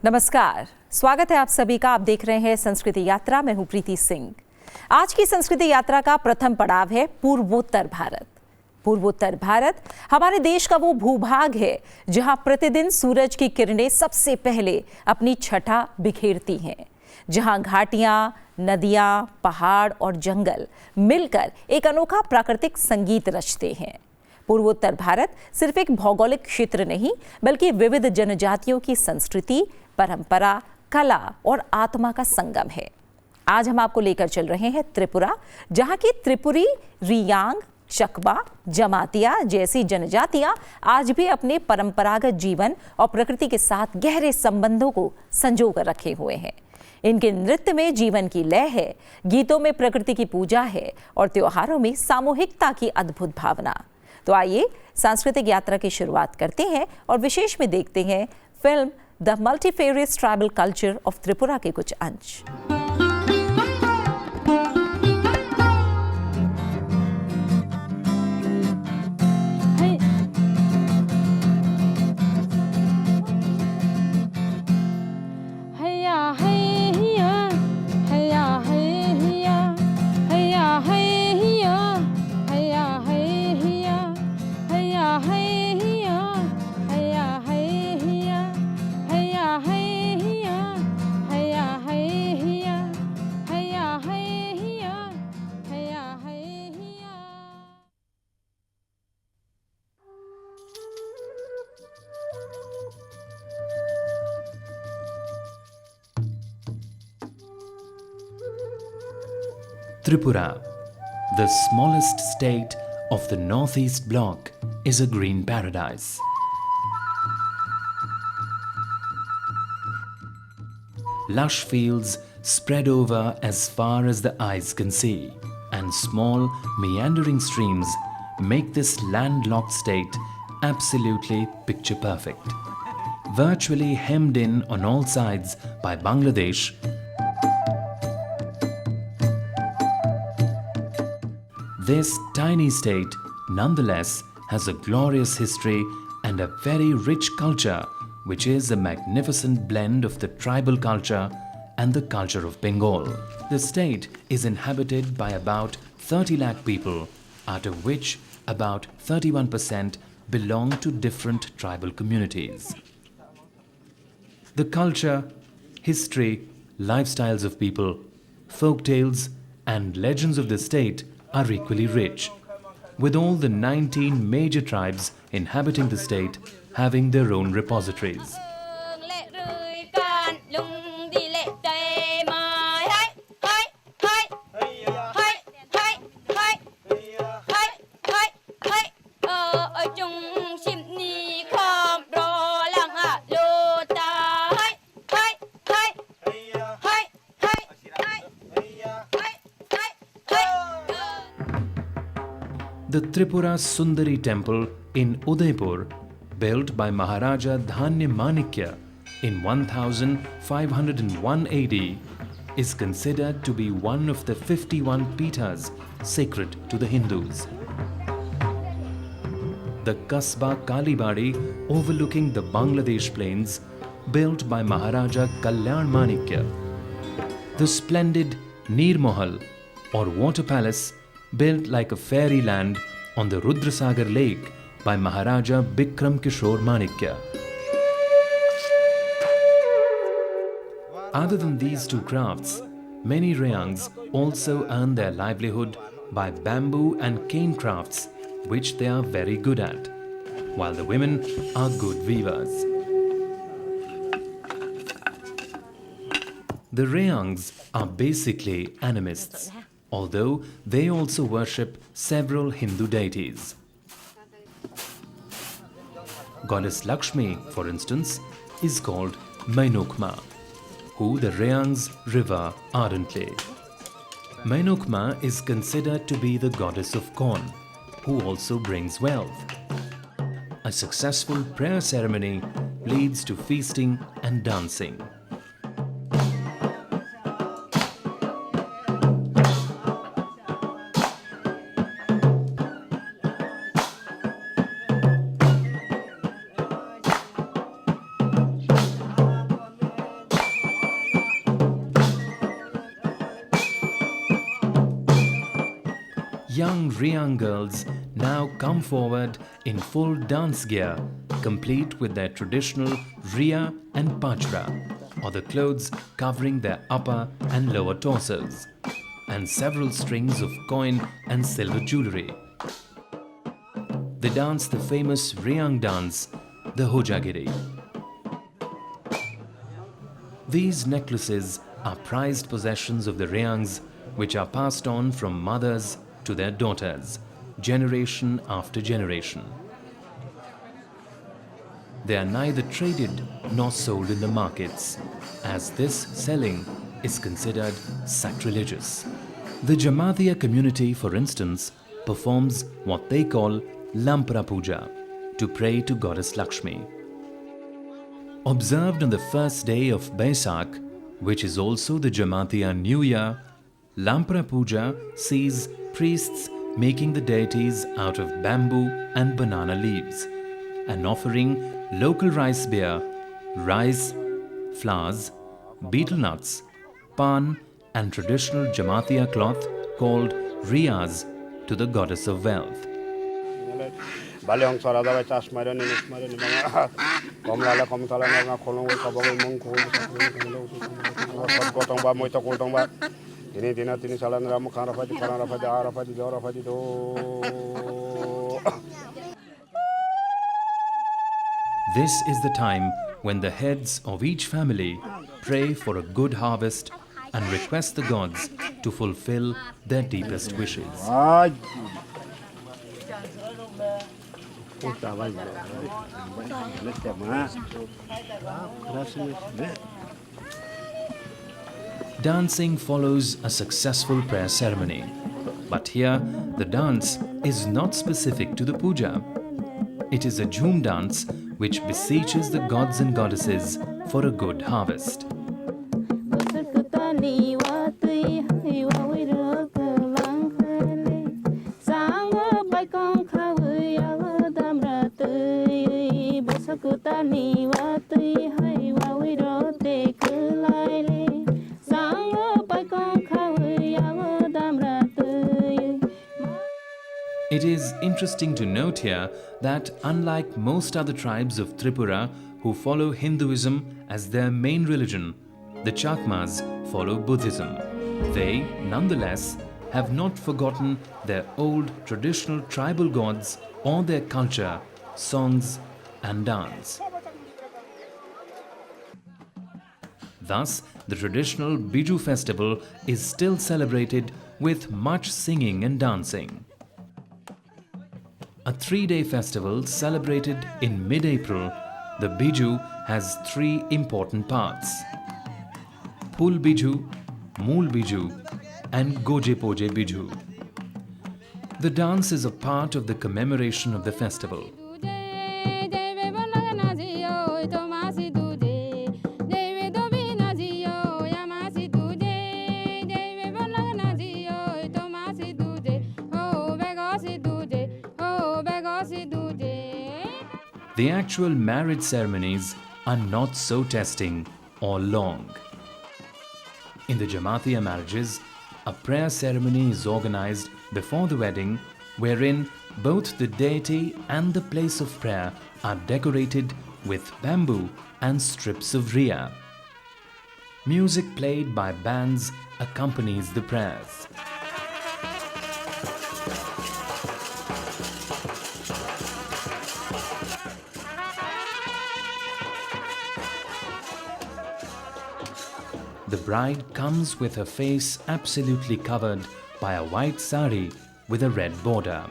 नमस्कार, स्वागत है आप सभी का। आप देख रहे हैं संस्कृति यात्रा। मैं हूं प्रीति सिंह। आज की संस्कृति यात्रा का प्रथम पड़ाव है पूर्वोत्तर भारत। पूर्वोत्तर भारत हमारे देश का वो भूभाग है जहां प्रतिदिन सूरज की किरणें सबसे पहले अपनी छटा बिखेरती हैं, जहां घाटियां, नदियां, पहाड़ और जंगल मिलकर एक अनोखा प्राकृतिक संगीत रचते हैं। पूर्वोत्तर भारत सिर्फ एक भौगोलिक क्षेत्र नहीं, बल्कि विविध जनजातियों की संस्कृति, परंपरा, कला और आत्मा का संगम है। आज हम आपको लेकर चल रहे हैं त्रिपुरा, जहां की त्रिपुरी, रियांग, चकमा, जमातिया जैसी जनजातियां आज भी अपने परंपरागत जीवन और प्रकृति के साथ गहरे संबंधों को संजो कर रखे हुए हैं। इनके नृत्य में जीवन की लय है, गीतों में प्रकृति की पूजा है और त्योहारों में सामूहिकता की अद्भुत भावना। तो आइए सांस्कृतिक यात्रा की शुरुआत करते हैं और विशेष में देखते हैं film the multifarious tribal culture of Tripura के कुछ अंश। Tripura, the smallest state of the northeast bloc, is a green paradise. Lush fields spread over as far as the eyes can see, and small meandering streams make this landlocked state absolutely picture perfect. Virtually hemmed in on all sides by Bangladesh, this tiny state nonetheless has a glorious history and a very rich culture, which is a magnificent blend of the tribal culture and the culture of Bengal. The state is inhabited by about 30 lakh people, out of which about 31% belong to different tribal communities. The culture, history, lifestyles of people, folk tales and legends of the state are equally rich, with all the 19 major tribes inhabiting the state having their own repositories. The Tripura Sundari temple in Udaipur, built by Maharaja Dhanya Manikya in 1501 AD, is considered to be one of the 51 Pithas sacred to the Hindus. The Kasbah Kalibadi overlooking the Bangladesh plains, built by Maharaja Kalyan Manikya. The splendid Neer Mahal or water palace, built like a fairyland on the Rudrasagar lake by Maharaja Bikram Kishore Manikya. Other than these two crafts, many Rayangs also earn their livelihood by bamboo and cane crafts, which they are very good at, while the women are good weavers. The Rayangs are basically animists, although they also worship several Hindu deities. Goddess Lakshmi, for instance, is called Mainokma, who the Rayangs revere ardently. Mainokma is considered to be the goddess of corn, who also brings wealth. A successful prayer ceremony leads to feasting and dancing. young Riang girls now come forward in full dance gear, complete with their traditional Ria and Pachra, or the clothes covering their upper and lower torsos, and several strings of coin and silver jewellery. They dance the famous Riang dance, the Hojagiri. These necklaces are prized possessions of the Riangs, which are passed on from mothers to their daughters, generation after generation. They are neither traded nor sold in the markets, as this selling is considered sacrilegious. The Jamatiya community, for instance, performs what they call Lampra Puja, to pray to Goddess Lakshmi. Observed on the first day of Baisakh, which is also the Jamatiya New Year, Lampra Puja sees priests making the deities out of bamboo and banana leaves and offering local rice beer, rice, flowers, betel nuts, pan and traditional Jamatiya cloth called riyas to the goddess of wealth. 발령 살아다가 짜스 마련이 마련이 막 검라라 검탈라 내가 콜롱을 가보고 몽고 고통바 모이타 고통바 디니 디니 살아나라 뭐 카라파디 카라파디 아라파디 저라파디도. This is the time when the heads of each family pray for a good harvest and request the gods to fulfill their deepest wishes. Dancing follows a successful prayer ceremony, but here the dance is not specific to the puja. It is a Jhoom dance which beseeches the gods and goddesses for a good harvest. It is interesting to note here that unlike most other tribes of Tripura who follow Hinduism as their main religion, the Chakmas follow Buddhism. They, nonetheless, have not forgotten their old traditional tribal gods or their culture, songs and dance. Thus, the traditional Biju festival is still celebrated with much singing and dancing. A 3-day festival celebrated in mid-April, the Biju has 3 important parts: Phul Biju, Mool Biju and Goje Poje Biju. The dance is a part of the commemoration of the festival. The actual marriage ceremonies are not so testing or long. In the Jamatiya marriages, a prayer ceremony is organized before the wedding, wherein both the deity and the place of prayer are decorated with bamboo and strips of riya. Music played by bands accompanies the prayers. The bride comes with her face absolutely covered by a white sari with a red border.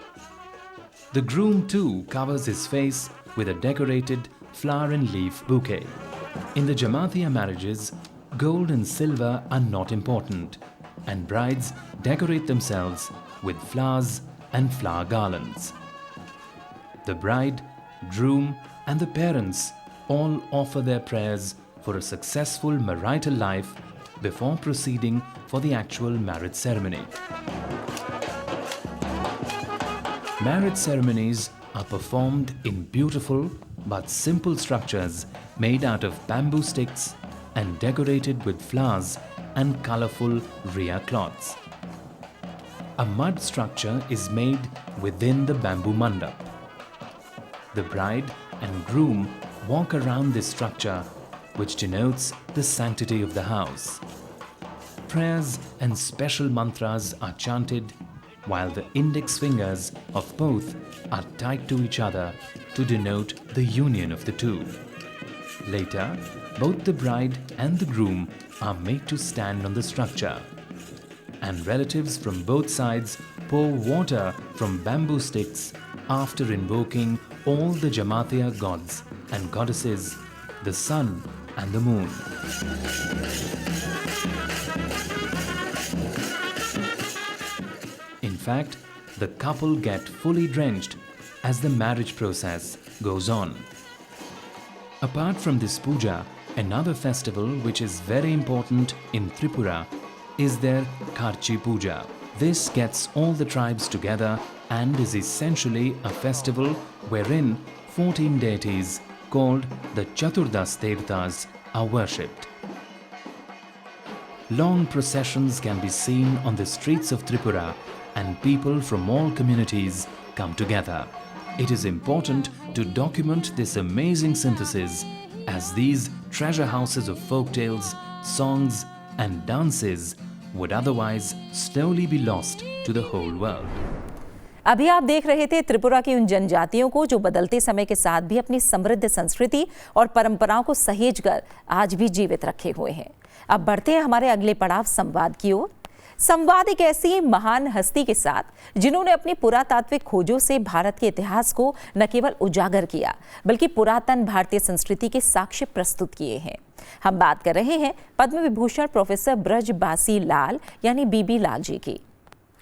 The groom too covers his face with a decorated flower and leaf bouquet. In the Jamatiya marriages, gold and silver are not important, and brides decorate themselves with flowers and flower garlands. The bride, groom and the parents all offer their prayers for a successful marital life before proceeding for the actual marriage ceremony. Marriage ceremonies are performed in beautiful but simple structures made out of bamboo sticks and decorated with flowers and colorful riya cloths. A mud structure is made within the bamboo mandap. The bride and groom walk around this structure, which denotes the sanctity of the house. Prayers and special mantras are chanted while the index fingers of both are tied to each other to denote the union of the two. Later, both the bride and the groom are made to stand on the structure, and relatives from both sides pour water from bamboo sticks after invoking all the Jamatia gods and goddesses, the sun and the moon. In fact, the couple get fully drenched as the marriage process goes on. Apart from this puja, another festival which is very important in Tripura is their Kharchi Puja. This gets all the tribes together and is essentially a festival wherein 14 deities called the Chaturdas Devatas are worshipped. Long processions can be seen on the streets of Tripura and people from all communities come together. It is important to document this amazing synthesis as these treasure houses of folk tales, songs and dances would otherwise slowly be lost to the whole world. अभी आप देख रहे थे त्रिपुरा की उन जनजातियों को जो बदलते समय के साथ भी अपनी समृद्ध संस्कृति और परंपराओं को सहेजकर आज भी जीवित रखे हुए हैं। अब बढ़ते हैं हमारे अगले पड़ाव संवाद की ओर। संवाद एक ऐसी महान हस्ती के साथ जिन्होंने अपनी पुरातात्विक खोजों से भारत के इतिहास को न केवल उजागर किया बल्कि पुरातन भारतीय संस्कृति के साक्ष्य प्रस्तुत किए हैं। हम बात कर रहे हैं पद्म विभूषण प्रोफेसर ब्रजबासी लाल यानी बीबी लाल जी की।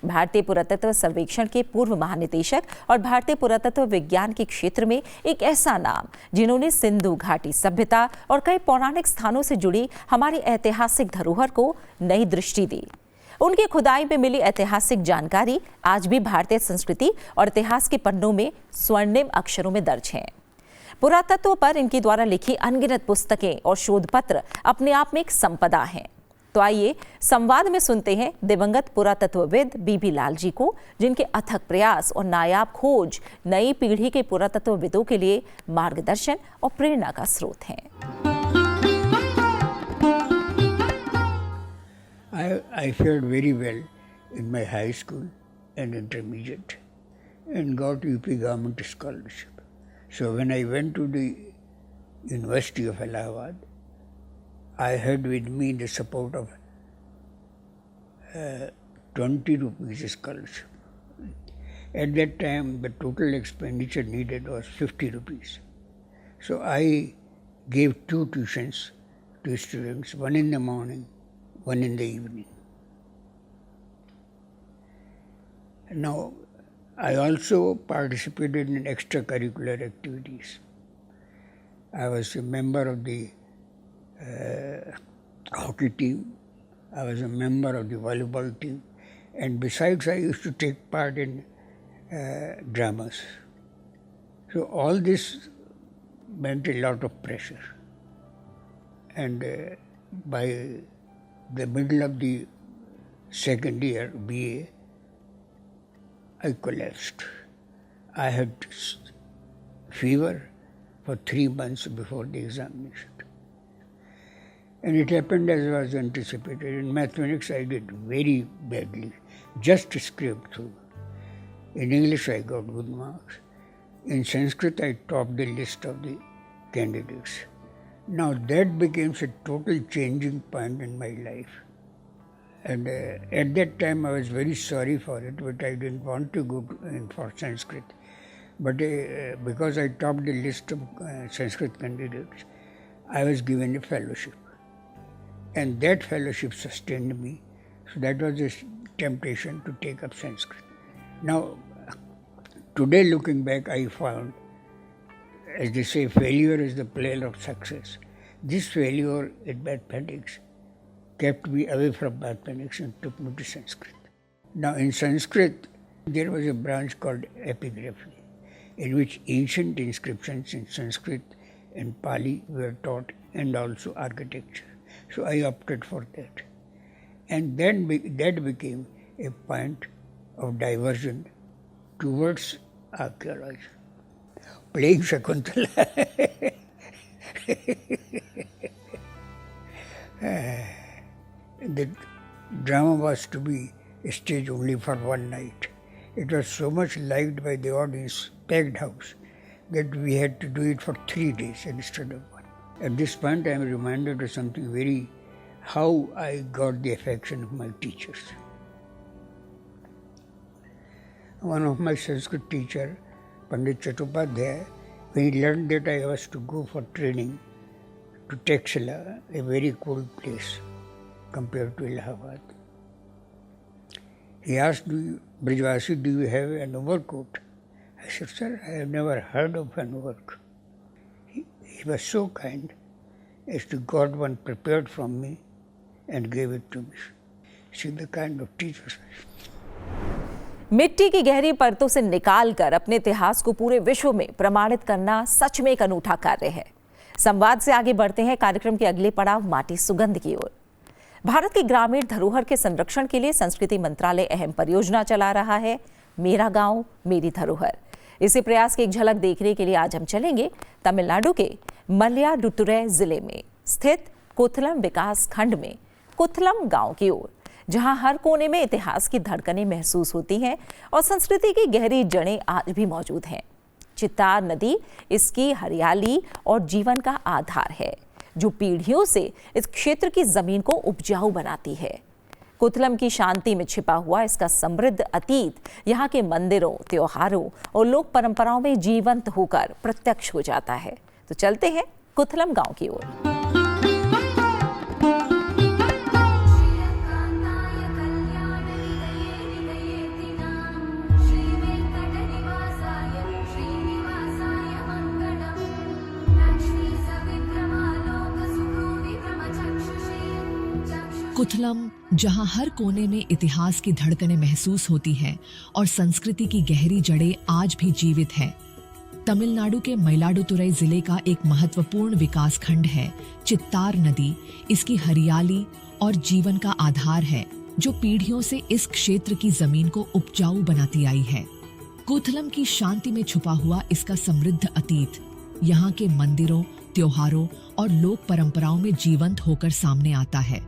भारतीय पुरातत्व सर्वेक्षण के पूर्व महानिदेशक और भारतीय पुरातत्व विज्ञान के क्षेत्र में एक ऐसा नाम जिन्होंने सिंधु घाटी सभ्यता और कई पौराणिक स्थानों से जुड़ी हमारी ऐतिहासिक धरोहर को नई दृष्टि दी। उनकी खुदाई में मिली ऐतिहासिक जानकारी आज भी भारतीय संस्कृति और इतिहास के पन्नों में स्वर्णिम अक्षरों में दर्ज है। पुरातत्व पर इनके द्वारा लिखी अनगिनत पुस्तकें और शोध पत्र अपने आप में एक संपदा हैं। तो आइए संवाद में सुनते हैं दिवंगत पुरातत्वविद बीबी लाल जी को, जिनके अथक प्रयास और नायाब खोज नई पीढ़ी के पुरातत्वविदों के लिए मार्गदर्शन और प्रेरणा का स्रोत हैं। I fared very well in my high school and intermediate and got UP government scholarship. So when I went to the University of Allahabad, I had with me the support of 20 rupees scholarship. At that time, the total expenditure needed was 50 rupees. So I gave 2 tuitions to students, one in the morning, one in the evening. Now, I also participated in extracurricular activities. I was a member of the hockey team, I was a member of the volleyball team, and besides I used to take part in dramas. So all this meant a lot of pressure. And by the middle of the second year BA, I collapsed. I had fever for 3 months before the examination. And it happened as was anticipated. In mathematics, I did very badly, just scraped through. In English, I got good marks. In Sanskrit, I topped the list of the candidates. Now, that became a total changing point in my life. And at that time, I was very sorry for it, but I didn't want to go in for Sanskrit. But because I topped the list of Sanskrit candidates, I was given a fellowship. And that fellowship sustained me. So that was a temptation to take up Sanskrit. Now, today looking back, I found, as they say, failure is the play of success. This failure in mathematics kept me away from mathematics and took me to Sanskrit. Now, in Sanskrit, there was a branch called epigraphy, in which ancient inscriptions in Sanskrit and Pali were taught, and also architecture. So I opted for that. And then that became a point of diversion towards archaeology. Playing Shakuntala. The drama was to be staged only for one night. It was so much liked by the audience, packed house, that we had to do it for 3 days instead of one. At this point, I am reminded of something how I got the affection of my teachers. One of my Sanskrit teacher, Pandit Chattopadhyay, when he learned that I was to go for training to Taxila, a very cold place compared to Allahabad, he asked, Brijvasi, do you have an overcoat? I said, sir, I have never heard of an overcoat. He was so kind as to got one prepared from me and gave it to me. See the kind of teachers. मिट्टी की गहरी परतों से निकालकर अपने इतिहास को पूरे विश्व में प्रमाणित करना सच में एक अनूठा कार्य है। संवाद से आगे बढ़ते हैं कार्यक्रम के अगले पड़ाव माटी सुगंध की ओर। भारत की ग्रामीण धरोहर के संरक्षण के लिए संस्कृति मंत्रालय अहम परियोजना चला रहा है, मेरा गांव मेरी धरोहर। इसी प्रयास की एक झलक देखने के लिए आज हम चलेंगे तमिलनाडु के मयिलाडुतुरै जिले में स्थित कुथलम विकास खंड में कुथलम गांव की ओर, जहां हर कोने में इतिहास की धड़कनें महसूस होती हैं और संस्कृति की गहरी जड़ें आज भी मौजूद हैं। चित्तार नदी इसकी हरियाली और जीवन का आधार है, जो पीढ़ियों से इस क्षेत्र की जमीन को उपजाऊ बनाती है। कुथलम की शांति में छिपा हुआ इसका समृद्ध अतीत यहाँ के मंदिरों, त्योहारों और लोक परंपराओं में जीवंत होकर प्रत्यक्ष हो जाता है। तो चलते हैं कुथलम गांव की ओर। कुथलम, जहां हर कोने में इतिहास की धड़कनें महसूस होती हैं और संस्कृति की गहरी जड़ें आज भी जीवित हैं। तमिलनाडु के मयिलाडुतुरै जिले का एक महत्वपूर्ण विकास खंड है। चित्तार नदी इसकी हरियाली और जीवन का आधार है, जो पीढ़ियों से इस क्षेत्र की जमीन को उपजाऊ बनाती आई है। कुथलम की शांति में छुपा हुआ इसका समृद्ध अतीत यहाँ के मंदिरों, त्योहारों और लोक परंपराओं में जीवंत होकर सामने आता है।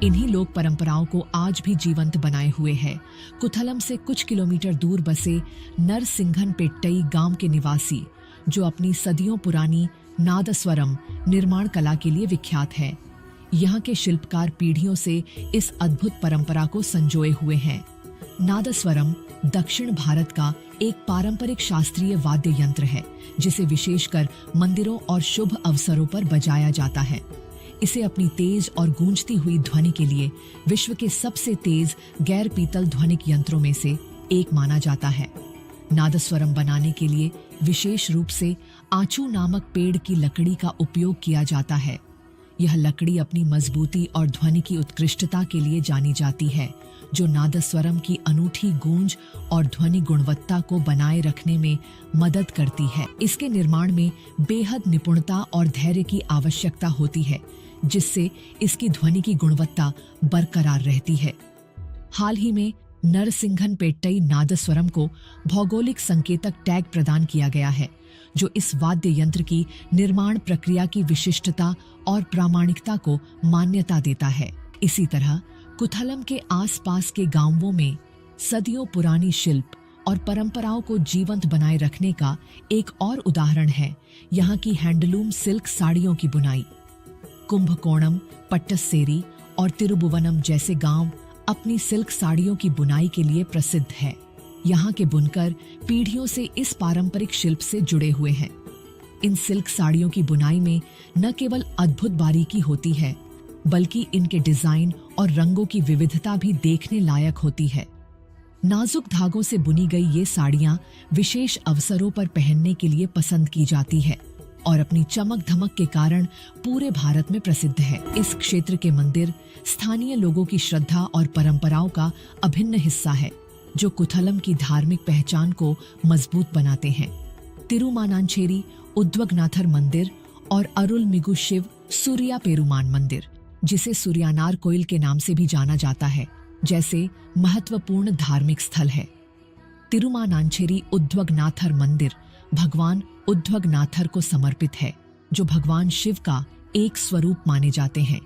इन्हीं लोक परंपराओं को आज भी जीवंत बनाए हुए है कुथलम से कुछ किलोमीटर दूर बसे नरसिंघनपेट्टई गांव के निवासी, जो अपनी सदियों पुरानी नादस्वरम निर्माण कला के लिए विख्यात है। यहाँ के शिल्पकार पीढ़ियों से इस अद्भुत परंपरा को संजोए हुए हैं। नादस्वरम दक्षिण भारत का एक पारंपरिक शास्त्रीय वाद्य यंत्र है, जिसे विशेषकर मंदिरों और शुभ अवसरों पर बजाया जाता है। इसे अपनी तेज और गूंजती हुई ध्वनि के लिए विश्व के सबसे तेज गैर पीतल ध्वनिक यंत्रों में से एक माना जाता है। नादस्वरम बनाने के लिए विशेष रूप से आचू नामक पेड़ की लकड़ी का उपयोग किया जाता है। यह लकड़ी अपनी मजबूती और ध्वनि की उत्कृष्टता के लिए जानी जाती है, जो नादस्वरम की अनूठी गूंज और ध्वनि गुणवत्ता को बनाए रखने में मदद करती है। इसके निर्माण में बेहद निपुणता और धैर्य की आवश्यकता होती है, जिससे इसकी ध्वनि की गुणवत्ता बरकरार रहती है। हाल ही में नरसिंघनपेट्टई नादस्वरम को भौगोलिक संकेतक टैग प्रदान किया गया है, जो इस वाद्य यंत्र की निर्माण प्रक्रिया की विशिष्टता और प्रामाणिकता को मान्यता देता है। इसी तरह कुथलम के आसपास के गांवों में सदियों पुरानी शिल्प और परंपराओं को जीवंत बनाए रखने का एक और उदाहरण है यहाँ की हैंडलूम सिल्क साड़ियों की बुनाई। कुंभकोणम, पट्टसेरी और तिरुभुवनम जैसे गांव अपनी सिल्क साड़ियों की बुनाई के लिए प्रसिद्ध है। यहाँ के बुनकर पीढ़ियों से इस पारंपरिक शिल्प से जुड़े हुए हैं। इन सिल्क साड़ियों की बुनाई में न केवल अद्भुत बारीकी होती है, बल्कि इनके डिजाइन और रंगों की विविधता भी देखने लायक होती है। नाजुक धागों से बुनी गई ये साड़ियां विशेष अवसरों पर पहनने के लिए पसंद की जाती है और अपनी चमक धमक के कारण पूरे भारत में प्रसिद्ध है। इस क्षेत्र के मंदिर स्थानीय लोगों की श्रद्धा और परंपराओं का अभिन्न हिस्सा है, जो कुथलम की धार्मिक पहचान को मजबूत बनाते हैं। तिरुमानांचेरी उद्वगनाथर मंदिर और अरुलमिगु शिव सूर्या पेरुमान मंदिर, जिसे सूर्यानार कोइल के नाम से भी जाना जाता है, जैसे महत्वपूर्ण धार्मिक स्थल है। तिरुमानांचेरी उद्वगनाथर मंदिर भगवान उद्वगनाथर को समर्पित है, जो भगवान शिव का एक स्वरूप माने जाते हैं।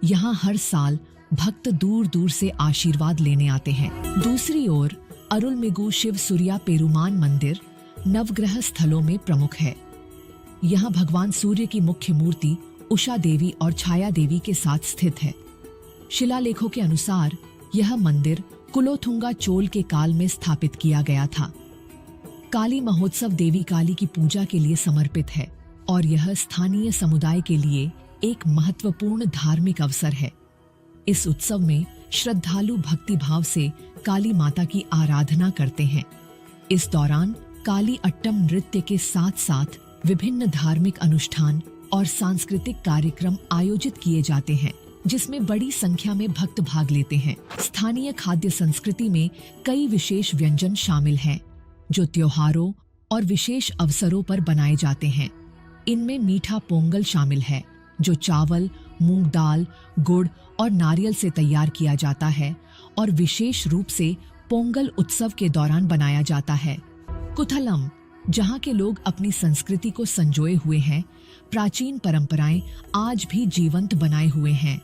यहाँ हर साल भक्त दूर दूर से आशीर्वाद लेने आते हैं। दूसरी ओर अरुलमिगु शिव सूर्या पेरुमान मंदिर नवग्रह स्थलों में प्रमुख है। यहाँ भगवान सूर्य की मुख्य मूर्ति उषा देवी और छाया देवी के साथ स्थित है। शिलालेखों के अनुसार यह मंदिर कुलोथुंगा चोल के काल में स्थापित किया गया था। काली महोत्सव देवी काली की पूजा के लिए समर्पित है और यह स्थानीय समुदाय के लिए एक महत्वपूर्ण धार्मिक अवसर है। इस उत्सव में श्रद्धालु भक्ति भाव से काली माता की आराधना करते हैं। इस दौरान काली अट्टम नृत्य के साथ साथ विभिन्न धार्मिक अनुष्ठान और सांस्कृतिक कार्यक्रम आयोजित किए जाते हैं, जिसमें बड़ी संख्या में भक्त भाग लेते हैं। स्थानीय खाद्य संस्कृति में कई विशेष व्यंजन शामिल हैं, जो त्योहारों और विशेष अवसरों पर बनाए जाते हैं। इनमें मीठा पोंगल शामिल है, जो चावल, मूंग दाल, गुड़ और नारियल से तैयार किया जाता है और विशेष रूप से पोंगल उत्सव के दौरान बनाया जाता है। कुथलम, जहाँ के लोग अपनी संस्कृति को संजोए हुए हैं, प्राचीन परंपराएं आज भी जीवंत बनाए हुए हैं।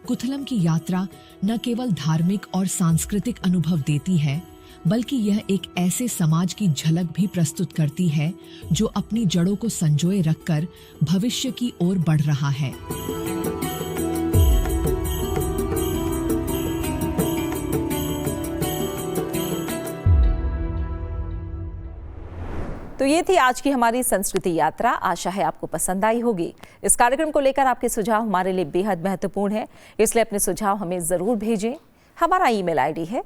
कुथलम की यात्रा न केवल धार्मिक और सांस्कृतिक अनुभव देती है, बल्कि यह एक ऐसे समाज की झलक भी प्रस्तुत करती है जो अपनी जड़ों को संजोए रखकर भविष्य की ओर बढ़ रहा है। तो ये थी आज की हमारी संस्कृति यात्रा। आशा है आपको पसंद आई होगी। इस कार्यक्रम को लेकर आपके सुझाव हमारे लिए बेहद महत्वपूर्ण है, इसलिए अपने सुझाव हमें जरूर भेजें। हमारा ईमेल आईडी है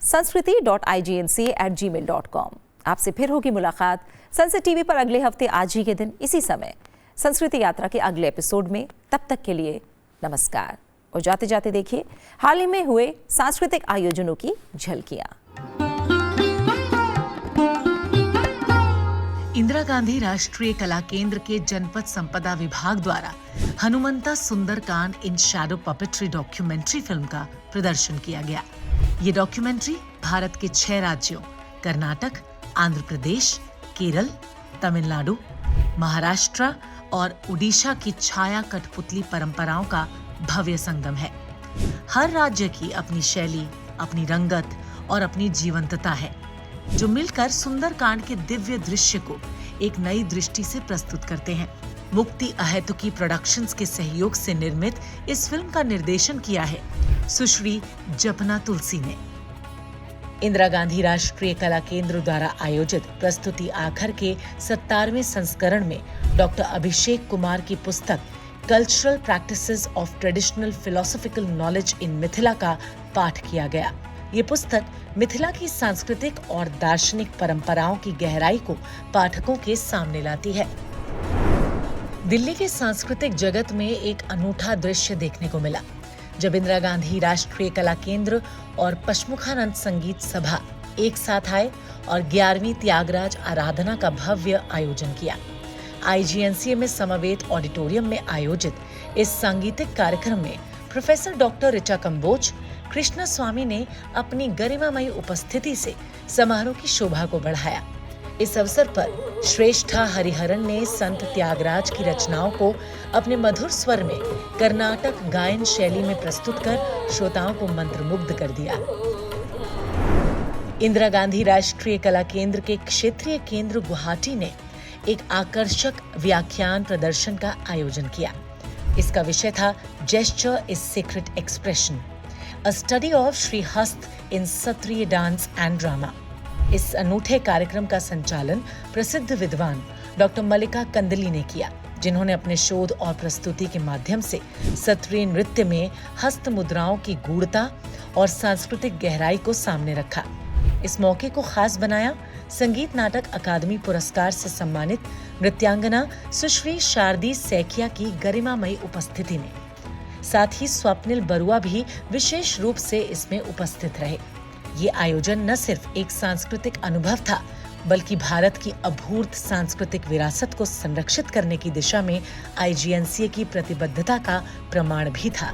sanskriti.ignc@gmail.com। आपसे फिर होगी मुलाकात सनसेट टीवी पर अगले हफ्ते आज ही के दिन इसी समय संस्कृति यात्रा के अगले एपिसोड में। तब तक के लिए नमस्कार। और जाते जाते देखिए हाल ही में हुए सांस्कृतिक आयोजनों की झलकियां। इंदिरा गांधी राष्ट्रीय कला केंद्र के जनपद संपदा विभाग द्वारा Hanumanta Sundarkand in Shadow puppetry documentary film का प्रदर्शन किया गया। ये डॉक्यूमेंट्री भारत के 6 राज्यों कर्नाटक, आंध्र प्रदेश, केरल, तमिलनाडु, महाराष्ट्र और उड़ीसा की छाया कठपुतली परंपराओं का भव्य संगम है। हर राज्य की अपनी शैली, अपनी रंगत और अपनी जीवंतता है, जो मिलकर सुंदरकांड के दिव्य दृश्य को एक नई दृष्टि से प्रस्तुत करते हैं। मुक्ति अहेतुकी प्रोडक्शंस के सहयोग से निर्मित इस फिल्म का निर्देशन किया है सुश्री जपना तुलसी ने। इंदिरा गांधी राष्ट्रीय कला केंद्र द्वारा आयोजित प्रस्तुति आखर के 17वें संस्करण में डॉक्टर अभिषेक कुमार की पुस्तक cultural practices of traditional philosophical knowledge in Mithila का पाठ किया गया। ये पुस्तक मिथिला की सांस्कृतिक और दार्शनिक परंपराओं की गहराई को पाठकों के सामने लाती है। दिल्ली के सांस्कृतिक जगत में एक अनूठा दृश्य देखने को मिला जब इंदिरा गांधी राष्ट्रीय कला केंद्र और पशमुखानंद संगीत सभा एक साथ आए और 11वीं त्यागराज आराधना का भव्य आयोजन किया। IGNCA में समवेत ऑडिटोरियम में आयोजित इस सांगीतिक कार्यक्रम में प्रोफेसर डॉक्टर ऋचा कंबोज कृष्ण स्वामी ने अपनी गरिमामयी उपस्थिति से समारोह की शोभा को बढ़ाया। इस अवसर पर श्रेष्ठा हरिहरन ने संत त्यागराज की रचनाओं को अपने मधुर स्वर में कर्नाटक गायन शैली में प्रस्तुत कर श्रोताओं को मंत्रमुग्ध कर दिया। इंदिरा गांधी राष्ट्रीय कला केंद्र के क्षेत्रीय केंद्र गुवाहाटी ने एक आकर्षक व्याख्यान प्रदर्शन का आयोजन किया। इसका विषय था gesture is secret expression, a study of Shri हस्त इन सत्रिय डांस एंड ड्रामा। इस अनूठे कार्यक्रम का संचालन प्रसिद्ध विद्वान डॉक्टर मल्लिका कंदली ने किया, जिन्होंने अपने शोध और प्रस्तुति के माध्यम से सत्रिय नृत्य में हस्त मुद्राओं की गूढ़ता और सांस्कृतिक गहराई को सामने रखा। इस मौके को खास बनाया संगीत नाटक अकादमी पुरस्कार से सम्मानित नृत्यांगना सुश्री शारदी सैकिया की गरिमामयी उपस्थिति में। साथ ही स्वप्निल बरुआ भी विशेष रूप से इसमें उपस्थित रहे। ये आयोजन न सिर्फ एक सांस्कृतिक अनुभव था, बल्कि भारत की अभूत सांस्कृतिक विरासत को संरक्षित करने की दिशा में IGNCA की प्रतिबद्धता का प्रमाण भी था।